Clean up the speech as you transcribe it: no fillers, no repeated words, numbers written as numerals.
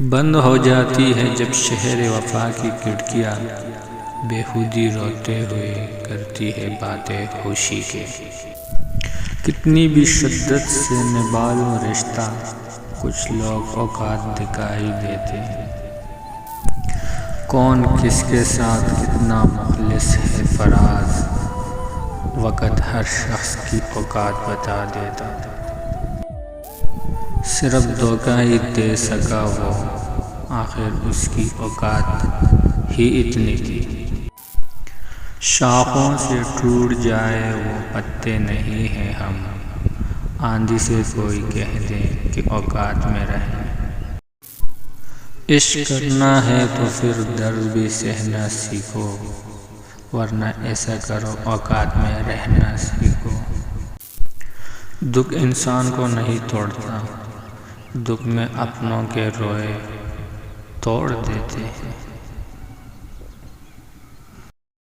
بند ہو جاتی ہے جب شہر وفا کی کھڑکیاں، بیہودی روتے ہوئے کرتی ہے باتیں ہوشی کے۔ کتنی بھی شدت سے نبھالوں رشتہ، کچھ لوگ اوقات دکھائی دیتے ہیں۔ کون کس کے ساتھ کتنا مخلص ہے فراز، وقت ہر شخص کی اوقات بتا دیتا۔ صرف دھوکہ ہی دے سکا وہ، آخر اس کی اوقات ہی اتنی تھی۔ شاخوں سے ٹوٹ جائے وہ پتے نہیں ہیں ہم، آندھی سے کوئی کہہ دے کہ اوقات میں رہیں۔ عشق کرنا ہے تو پھر درد بھی سہنا سیکھو، ورنہ ایسا کرو اوقات میں رہنا سیکھو۔ دکھ انسان کو نہیں توڑتا، دکھ میں اپنوں کے روئے توڑ دیتے ہیں۔